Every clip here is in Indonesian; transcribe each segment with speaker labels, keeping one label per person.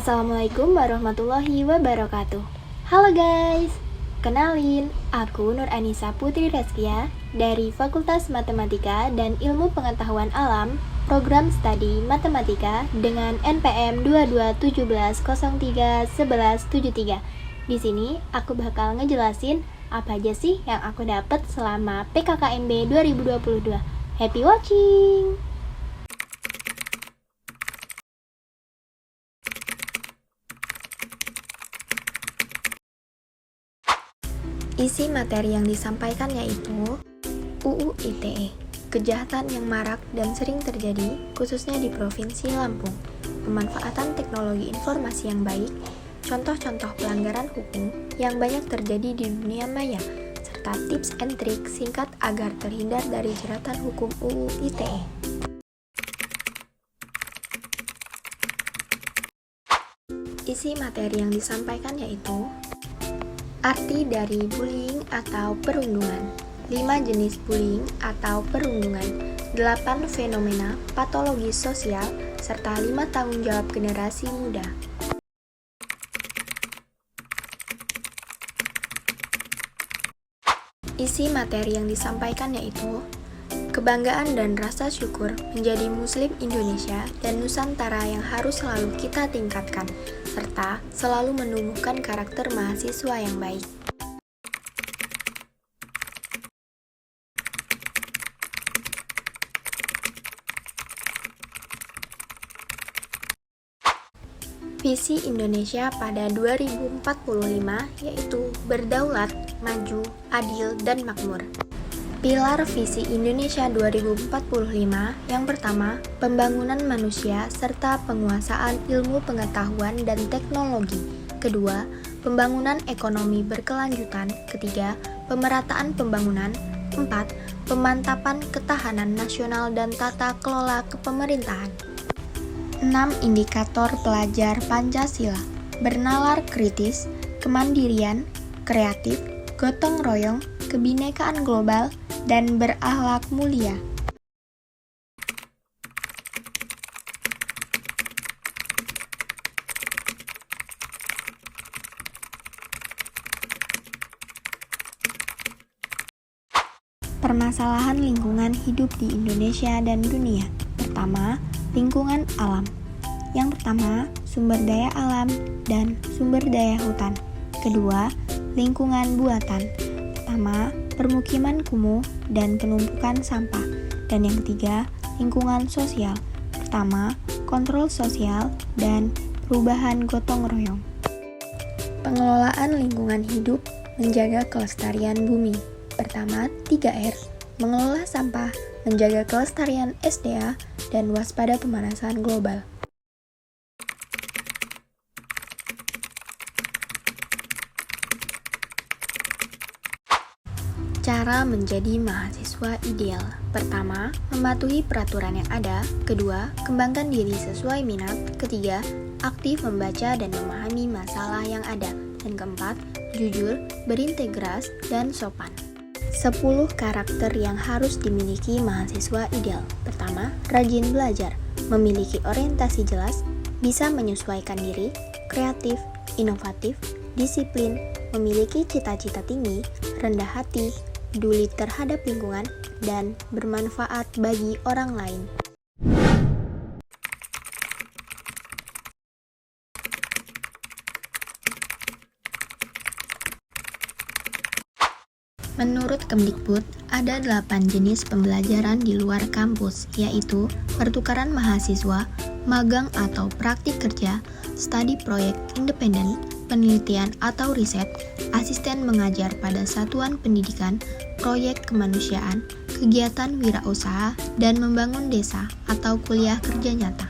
Speaker 1: Assalamualaikum warahmatullahi wabarakatuh. Halo guys, kenalin, aku Nur Anissa Putri Reskia dari Fakultas Matematika dan Ilmu Pengetahuan Alam, Program Studi Matematika dengan NPM 2217031173. Di sini aku bakal ngejelasin apa aja sih yang aku dapat selama PKKMB 2022. Happy watching! Isi materi yang disampaikan yaitu UU ITE, kejahatan yang marak dan sering terjadi khususnya di Provinsi Lampung, pemanfaatan teknologi informasi yang baik, contoh-contoh pelanggaran hukum yang banyak terjadi di dunia maya, serta tips and trik singkat agar terhindar dari jeratan hukum UU ITE. Isi materi yang disampaikan yaitu arti dari bullying atau perundungan, 5 jenis bullying atau perundungan, 8 fenomena patologi sosial, serta 5 tanggung jawab generasi muda. Isi materi yang disampaikan yaitu kebanggaan dan rasa syukur menjadi Muslim Indonesia dan Nusantara yang harus selalu kita tingkatkan, serta selalu menumbuhkan karakter mahasiswa yang baik. Visi Indonesia pada 2045 yaitu berdaulat, maju, adil, dan makmur. Pilar visi Indonesia 2045 yang pertama, pembangunan manusia serta penguasaan ilmu pengetahuan dan teknologi. Kedua, pembangunan ekonomi berkelanjutan. Ketiga, pemerataan pembangunan. 4. Pemantapan ketahanan nasional dan tata kelola kepemerintahan. 6. Indikator pelajar Pancasila. Bernalar kritis, kemandirian, kreatif, gotong royong, kebinekaan global, dan berakhlak mulia. Permasalahan lingkungan hidup di Indonesia dan dunia. Pertama, lingkungan alam. Yang pertama, sumber daya alam dan sumber daya hutan. Kedua, lingkungan buatan. Pertama, permukiman kumuh dan penumpukan sampah. Dan yang ketiga, lingkungan sosial. Pertama, kontrol sosial dan perubahan gotong royong. Pengelolaan lingkungan hidup menjaga kelestarian bumi. Pertama, 3R, mengelola sampah, menjaga kelestarian SDA, dan waspada pemanasan global. Cara menjadi mahasiswa ideal. Pertama, mematuhi peraturan yang ada. Kedua, kembangkan diri sesuai minat. Ketiga, aktif membaca dan memahami masalah yang ada. Dan keempat, jujur, berintegritas, dan sopan. 10 karakter yang harus dimiliki mahasiswa ideal. Pertama, rajin belajar, memiliki orientasi jelas, bisa menyesuaikan diri, kreatif, inovatif, disiplin, memiliki cita-cita tinggi, rendah hati, peduli terhadap lingkungan, dan bermanfaat bagi orang lain. Menurut Kemdikbud, ada 8 jenis pembelajaran di luar kampus, yaitu pertukaran mahasiswa, magang atau praktik kerja, studi proyek independen, penelitian atau riset, asisten mengajar pada satuan pendidikan, proyek kemanusiaan, kegiatan wirausaha, dan membangun desa atau kuliah kerja nyata.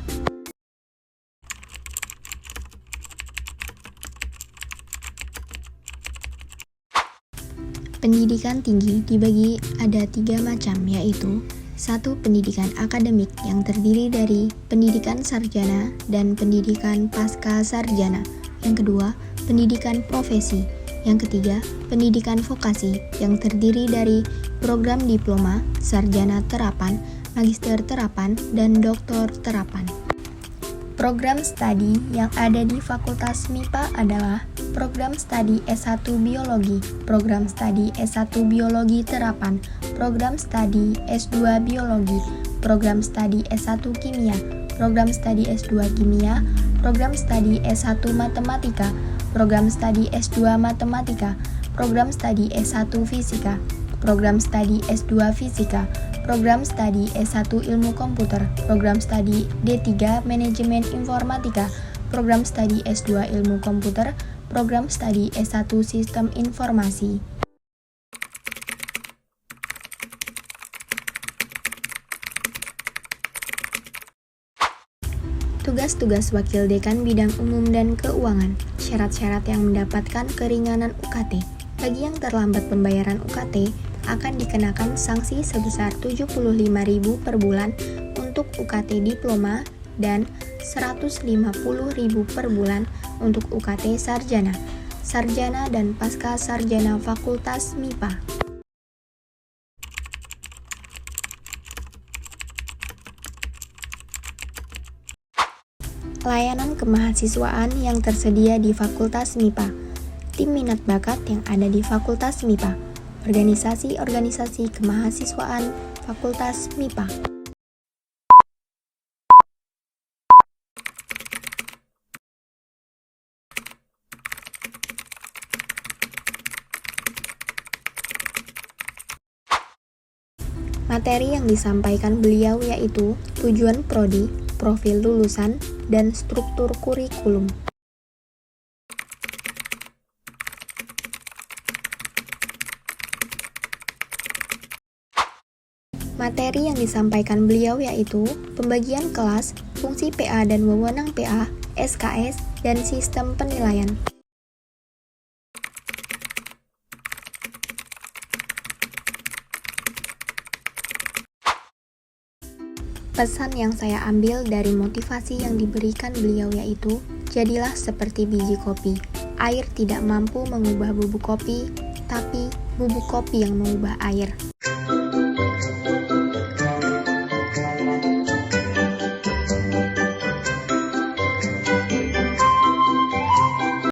Speaker 1: Pendidikan tinggi dibagi ada 3 macam, yaitu 1. Pendidikan akademik yang terdiri dari pendidikan sarjana dan pendidikan pasca sarjana. Yang kedua, pendidikan profesi. Yang ketiga, pendidikan vokasi yang terdiri dari program diploma, sarjana terapan, magister terapan, dan doktor terapan. Program studi yang ada di Fakultas MIPA adalah Program Studi S1 Biologi, Program Studi S1 Biologi Terapan, Program Studi S2 Biologi, Program Studi S1 Kimia, Program Studi S2 Kimia, Program Studi S1 Matematika, Program Studi S2 Matematika, Program Studi S1 Fisika, Program Studi S2 Fisika, Program Studi S1 Ilmu Komputer, Program Studi D3 Manajemen Informatika, Program Studi S2 Ilmu Komputer, Program Studi S1 Sistem Informasi. Tugas-tugas Wakil Dekan Bidang Umum dan Keuangan. Syarat-syarat yang mendapatkan keringanan UKT. Bagi yang terlambat pembayaran UKT, akan dikenakan sanksi sebesar Rp75.000 per bulan untuk UKT Diploma dan Rp150.000 per bulan untuk UKT Sarjana, Sarjana dan Pasca Sarjana Fakultas MIPA. Layanan kemahasiswaan yang tersedia di Fakultas MIPA. Tim minat bakat yang ada di Fakultas MIPA. Organisasi-organisasi kemahasiswaan Fakultas MIPA. Materi yang disampaikan beliau yaitu tujuan prodi, profil lulusan, dan struktur kurikulum. Materi yang disampaikan beliau yaitu pembagian kelas, fungsi PA dan wewenang PA, SKS, dan sistem penilaian. Pesan yang saya ambil dari motivasi yang diberikan beliau yaitu, jadilah seperti biji kopi. Air tidak mampu mengubah bubuk kopi, tapi bubuk kopi yang mengubah air.